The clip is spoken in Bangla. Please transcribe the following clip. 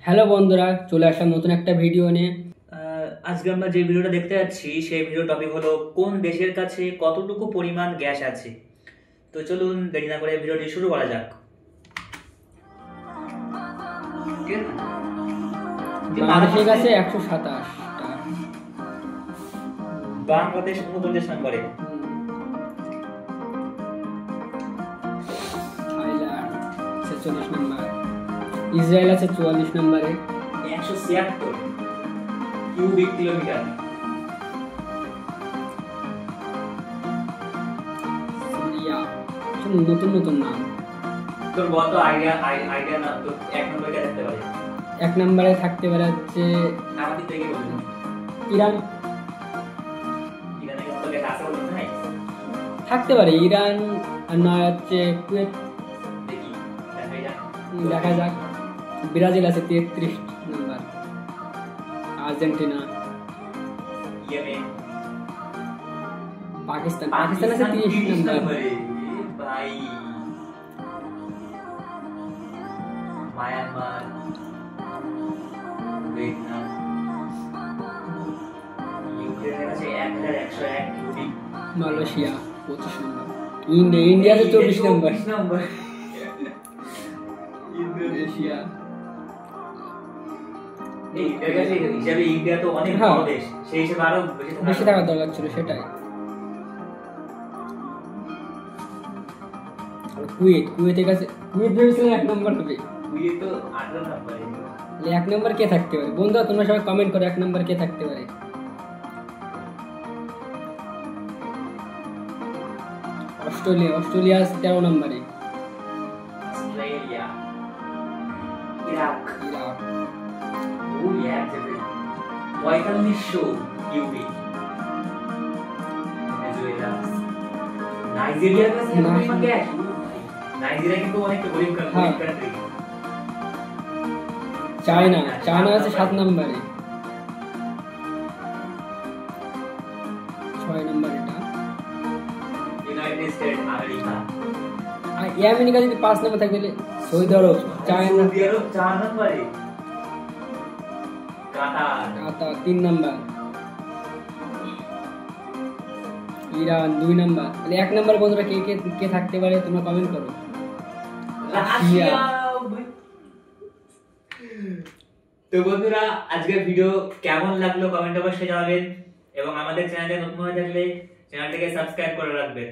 হ্যালো বন্ধুরা, চলে আসলাম নতুন একটা ভিডিও নিয়ে। আজকে আমরা যে ভিডিওটা দেখতে যাচ্ছি সেই ভিডিও টপিক হলো কোন দেশের কাছে কতটুকু পরিমাণ গ্যাস আছে। তো চলুন দেরি না করে ভিডিওটি শুরু করা যাক। বাংলাদেশের কাছে 127টা, বাংলাদেশ 39 নম্বরে, থাইল্যান্ড 46 নম্বর, ইসরায়েল আছে 44 নম্বরে, 176 কিউবিক কিলোমিটার। সিরিয়া, সব নতুন নতুন নাম। তোর কত আইডিয়া না তো এক নম্বরে থাকতে পারে? এক নম্বরে থাকতে পারে হচ্ছে আমাদের থেকে বলুন। ইরান, ইরানে কত গ্যাস আছে বলুন নাই? থাকতে পারে ইরান, আর নয় হচ্ছে কুয়েত। দেখি দেখা যাক। ব্রাজিল আছে 33 নম্বর, আর্জেন্টিনা, ইয়েমেন, পাকিস্তান আছে 30 নম্বর, ভাই মায়ানমার, ভিয়েতনাম, ইউক্রেনের কাছে 1101 কিউবিক, মালয়েশিয়া 25 নম্বর, ইন্ডিয়া আছে 24 নম্বর, ইন্দোনেশিয়া। ইন্ডিয়ার কাছে হিসাবে ইন্ডিয়া তো অনেক বড় দেশ, সেই হিসেবে আরো বেশি থাকার দরকার ছিল, সেটাই। কুয়েতের কাছে ভেবেছিলাম 1 নম্বর হবে। কুয়েত তো 18 নম্বরে। 1 নম্বর কে থাকতে পারে বন্ধুরা? তোমরা সবাই কমেন্ট করো 1 নম্বর কে থাকতে পারে। অস্ট্রেলিয়া 13 নম্বরে, অস্ট্রেলিয়া, ইরাক, ও ইয়ার যাবে 4500 কিউবিক, ভেনেজুয়েলা, নাইজেরিয়ার কাছে পরিমাণ গ্যাস। নাইজেরিয়া কিন্তু অনেকটা গরিব কান্ট্রি। চায়না আছে 7 নম্বরে, 6 নম্বর এটা। ইউনাইটেড স্টেট আমেরিকা, আর আমেরিকা যদি 5 নম্বর থাকে তাহলে সৌদি আরব, চায়না 4 নম্বরে, কাতার 3 নম্বর, ইরান 2 নম্বর। তাহলে 1 নম্বর বন্ধুরা কে থাকতে পারে তোমরা কমেন্ট করো। রাশিয়া। তো বন্ধুরা, আজকের ভিডিও কেমন লাগলো কমেন্ট অবশ্যই জানাবেন, এবং আমাদের চ্যানেলে নতুন হয়ে থাকলে চ্যানেলটিকে সাবস্ক্রাইব করে রাখবেন।